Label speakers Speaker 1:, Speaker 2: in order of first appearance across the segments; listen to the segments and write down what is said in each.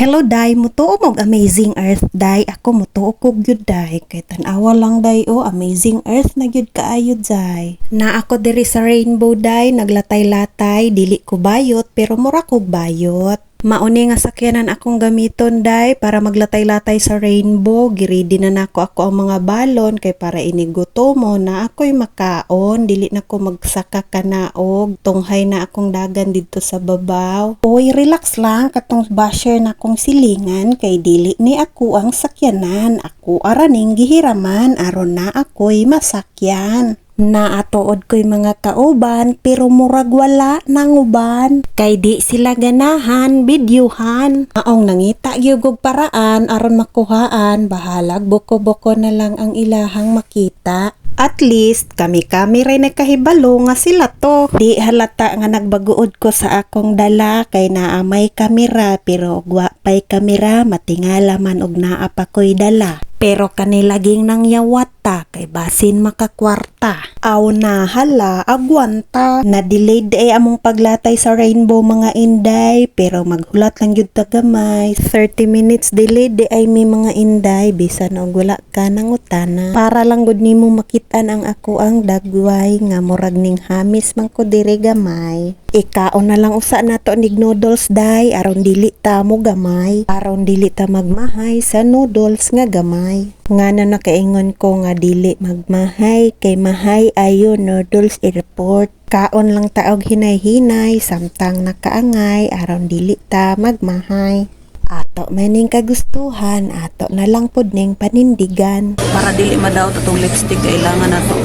Speaker 1: Hello day, mutuo mog Amazing Earth day. Ako mutuo kog gyud day. Kay tan-awa lang day Amazing Earth na gyud kaayo day. Na ako diri sa Rainbow day, naglatay-latay, dili ko bayot pero mura kog bayot. Mauni nga sakyanan akong gamiton day para maglatay-latay sa Rainbow. Giridi na nako ako ang mga balon kay para iniguto mo na ako'y makaon. Dili na ko magsaka kanaog. Tunghay na akong dagan dito sa babaw. Oy, relax lang katong basher na akong silingan kay dili ni ako ang sakyanan. Ako araning gihiraman aron na ako'y masakyan. Naatood ko'y mga kauban pero murag wala nang uban kay di sila ganahan bidyuhan. Maong nangita gyud og paraan aron makuhaan, bahalag boko-boko na lang ang ilahang makita. At least kami ray nakahibalo nga sila to. Di halata nga nagbaguod ko sa akong dala kay naamay kamera pero gwa pay kamera matingala man og naa pa ko'y dala. Pero kanilaging nang yawata kay basin makakwarta. Aw na hala, agwanta. Na-delayed ay among paglatay sa Rainbow mga inday. Pero maghulat lang yun tagamay. 30 minutes delayed ay may mga inday. Bisan og wala ka nang utana. Para lang gud nimo makitaan ang ako ang dagway. Nga murag ning hamis man ko diri gamay. Ikaon na lang usa nato nig noodles day. Aron dili ta mo gamay. Aron dili ta magmahay sa noodles nga gamay. Nga na nakaingon ko nga dili magmahay kay mahay ayo noodles airport. Kaon lang taog hinay-hinay samtang nakaangay aron dili ta magmahay. Ato maning kagustuhan, ato na lang pod ning panindigan.
Speaker 2: Para dili madaw tatong lipstick kailangan nato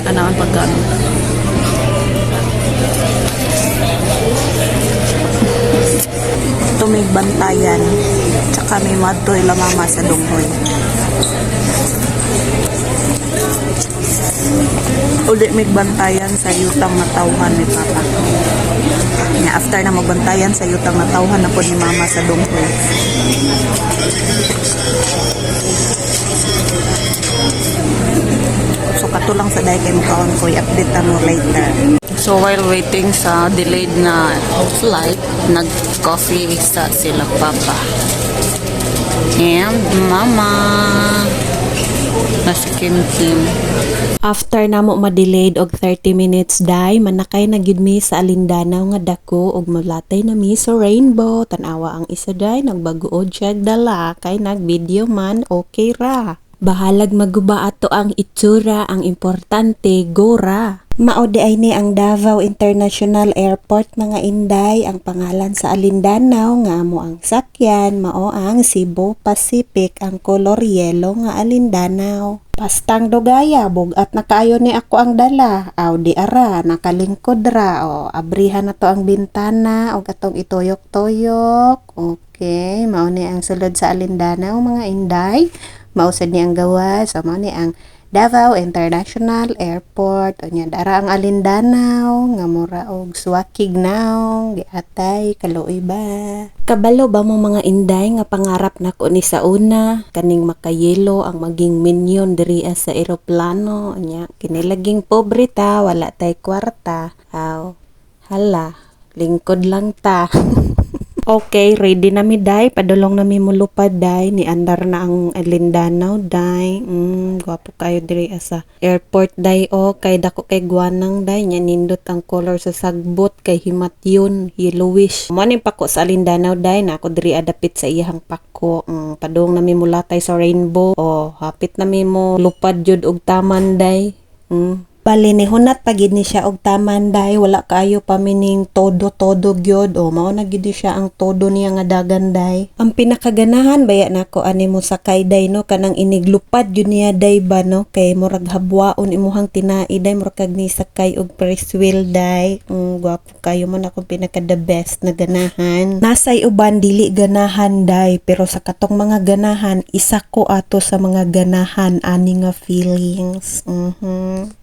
Speaker 2: anaon pagkaon. Tumig bantayan tsaka may madtoy la mama sa dunghoy. Uli may bantayan sa yutang na tawhan ni papa. Nga after na magbantayan sa yutang na tawhan na po ni mama sa dunghoy. So kato lang sa dahi kay mukhaon ko i-update mo later. So while waiting sa delayed na flight, nag-coffee sa sila papa and mama na si Kim.
Speaker 1: After namo ma-delayed og 30 minutes day, manakay na gyud mi sa Alindanaw nga dako og malatay na mi sa Rainbow. Tanawa ang isa day nagbaguod siya dala kay nag-video man okay ra. Bahalag maguba ato ang itsura, ang importante gora. Maode ay ni ang Davao International Airport mga inday. Ang pangalan sa Alindanaw nga amo ang sakyan mao ang Cebu Pacific, ang color yellow nga Alindanaw. Pastang dogaya, bugat na kaayo ni ako ang dala. Aw di ara, nakalingkod ra. O, abrihan na to ang bintana o atong itoyok-toyok. Okay, mao ni ang sulod sa Alindanaw mga inday. Mausad ni ang gawas, mao ni ang Davao International Airport. O niya, dara ang Alindanaw, nga mura og suwakig now, giatay, kaluoy ba? Kabalo ba mo mga inday nga pangarap nako ni sa una, kaning makayelo ang maging minion diri sa eroplano. Nya, kinilaging pobre ta, wala tay kwarta. Aw, hala, lingkod lang ta. Okay, ready na mi day. Padulong na mi mulupad day. Ni andar na ang Alindanaw day. Gwapo kayo diri sa airport day o. Kay dako kay guanang day. Nya nindot ang color sa sagbot kay himatyon, yellowish. Maning pako sa Alindanaw day na ako diri adapit sa iyang pako. Padulong na mi mulatay sa Rainbow. O, hapit na mi mo lupad jud og taman day. Bali ni hunat pagid ni siya og taman day, wala kayo pamining todo gyud o mao na gyud siya ang todo niya nga dagan day. Ang pinakaganahan baya nako ani mo sakay day no kanang iniglupad gyud niya day ba no kay murag habwaon imuhang tinai day murag kag ni sakay og Ferris wheel day. Gwapo kayo man ako pinaka the best na ganahan. Nasay uban dili ganahan day pero sa katong mga ganahan isa ko ato sa mga ganahan ani nga feelings.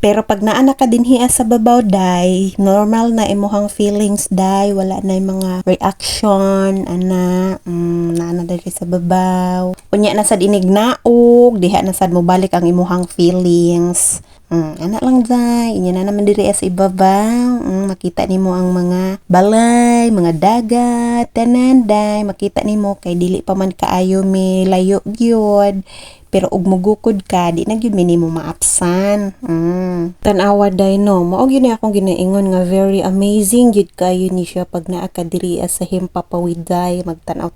Speaker 1: Pero pag naana ka dinhi sa babaw day, normal na imuhang feelings day, wala na yung mga reaction naana diri sa babaw. Unya na sad inignaog, diha na sad mo balik ang imuhang feelings. Anak lang day, inya na naman diri sa ibabaw. Makita nimo ang mga balay, mga dagat, tanan day, makita nimo kay dili pa man kaayo mi layo gyud. Pero ug mugukod ka, di na gyud minimo maapsan. Tan-awa day no, mao gyud ni akong ginaingon nga very amazing gyud kayo ni siya pag naa ka diri sa Himpapawid day, magtan-aw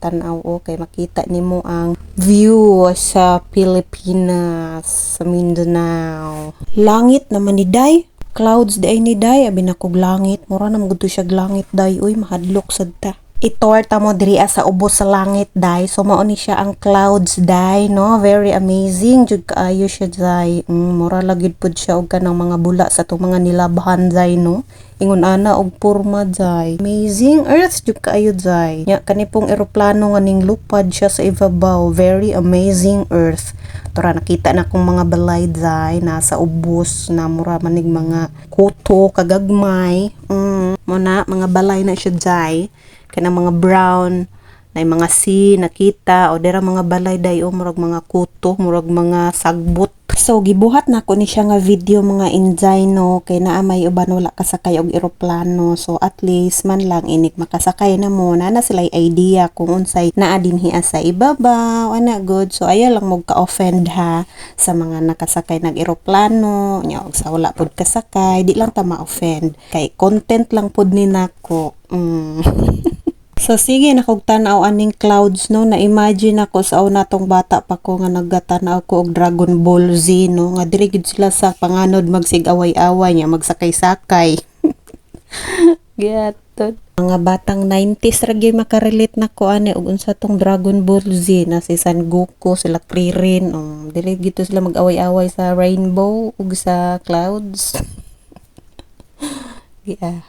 Speaker 1: kay makita nimo ang view sa Pilipinas, sa Mindanao. Langit naman ni day. Clouds day ni day, abi na kog langit. Mura na magud siya langit day, uy mahadlok sad ta. Itorta mo diri sa ubos sa langit day, so mao ni siya ang clouds day no, very amazing jud kaayo siya day. Mura lagid pud siya og kanang mga bula sa tong mga nilabhan day no, ingon ana og porma day. Amazing earth jud kaayo day. Nya kani pong eroplano nga ning lupad siya sa ibabaw, very amazing earth. Tora nakita na kong mga balay day nasa ubos na mura manig mga kuto kagagmay. Muna mga balay na siya day. Kanang mga brown na mga sea nakita o dira mga balay day o murag mga kuto, murag mga sagbot. So gibuhat na ko ni siya nga video mga inday no, kay naa may uban wala kasakay og eroplano, so at least man lang inik makasakay na mo na sila idea kung unsay naa dinhi sa ibabaw ana good. So ayaw lang mo ka-offend ha sa mga nakasakay nag eroplano nya og sa wala pud kasakay, di lang ta ma-offend kay content lang pud ni nako. So sige nakog tanaw aning clouds no, na imagine ako sa una tong bata pa ko nga naggatanaw ko og Dragon Ball Z no, nga diri gid sila sa panganod magsig-away-away nya magsakay-sakay. Giatot. Mga batang 90s ra gyud makarelate nako ani og unsa tong Dragon Ball Z na si San Goku, sila Krillin, diri gid sila mag-away-away sa rainbow ug sa clouds. Yeah.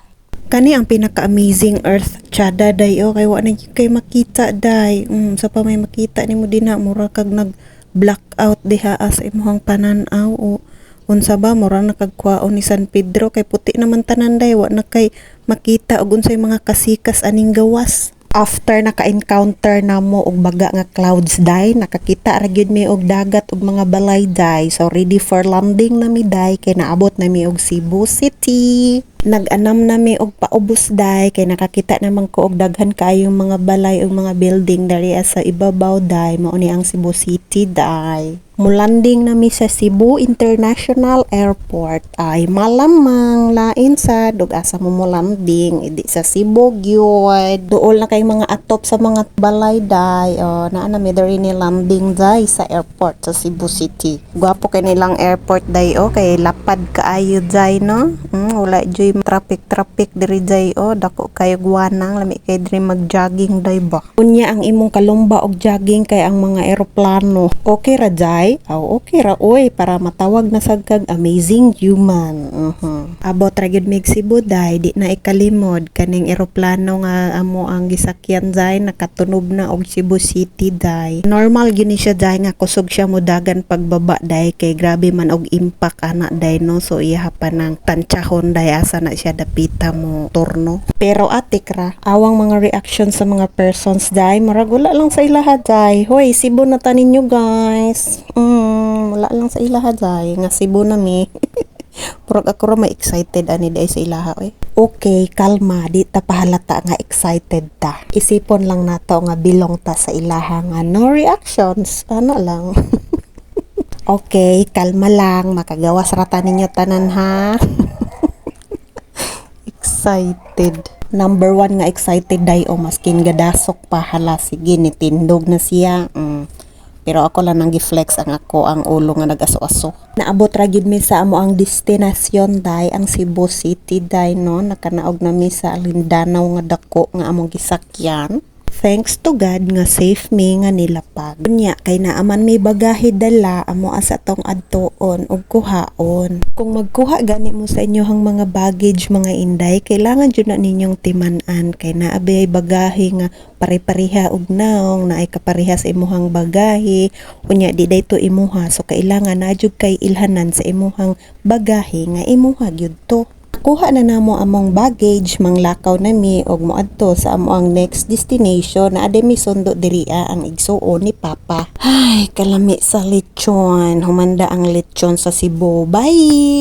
Speaker 1: Kani ang pinaka-amazing earth chada day kay wa na kay makita day. Sa pa may makita nimo dinha mura kag nag-blackout diha sa imong pananaw o unsa ba mura na kag kwaon ni San Pedro kay puti naman tanan day, wa na kay makita og unsay mga kasikas aning gawas. After naka-encounter na mo og baga nga clouds day, nakakita ra gyud mi og dagat og mga balay day. So ready for landing na mi day kay naabot na mi og Cebu City. Nag-anam na mi og paubos day kay nakakita naman ko og daghan kaayong mga balay og mga building dari sa ibabaw day, mao ni ang Cebu City day. Mulanding na mi sa Cebu International Airport. Ay malamang lain sa dug asa mo mulanding idi sa Cebu gyud. Duol na kay mga atop sa mga balay day. Naa na mi diri ni landing day sa airport sa Cebu City. Gwapo kay nilang airport day kay lapad kaayo day no. Wala joy traffic diri day dako kayo guwanang lami kay diri mag-jogging day ba. Unya ang imong kalumba og jogging kay ang mga eroplano. Okay ra day? Okay ra oy para matawag na sad kag amazing human. Abot ra gyud mig Cebu day, di na ikalimod kaning eroplano nga amo ang gisakyan day nakatunob na og Cebu City day. Normal gyud ni siya day nga kusog siya modagan pagbaba day kay grabe man og impact ana day no. So iya pa nang tantsahon day asa na siya dapita mo turno. Pero atik ra awang mga reaction sa mga persons day murag wala lang sa ilaha day. Hoy Cebu na ta ninyo guys. Wala lang sa ilaha day nga Cebu na mi. Murag ako ra ma-excited ani day sa ilaha Okay, kalma, di ta pahalata nga excited ta. Isipon lang nato nga bilong ta sa ilaha nga no reactions. Ano lang. Okay, kalma lang, makagawas ra ta ninyo tanan ha. Excited. Number 1 nga excited day maskin gadasok pa hala sige nitindog na siya. Pero ako lang nang gi-flex ang ulo nga nag-aso-aso. Naabot ra gyud mi sa amo ang destinasyon day, ang Cebu City day no. Nakanaog na mi sa Alindanao nga dako nga among gisakyan. Thanks to God nga safe mi nga nilapag. Unya kay naaman may bagahe dala amo asa tong adtoon og kuhaon. Kung magkuha gani mo sa inyohang mga baggage mga inday, kailangan jud na ninyong timan-an kay naabay bagahe nga pare-pareha og naong naay kapareha sa imuhang bagahe. Unya di dayto imuha, so kailangan na jud kay ilhanan sa imuhang bagahe nga imuha gyud to. nakuha na namo among baggage, manglakaw nami og moadto sa amo ang next destination na ade mi sundo diriya ang igsuon ni Papa. Ay, kalami sa lechon. Humanda ang lechon sa Cebu. Bye!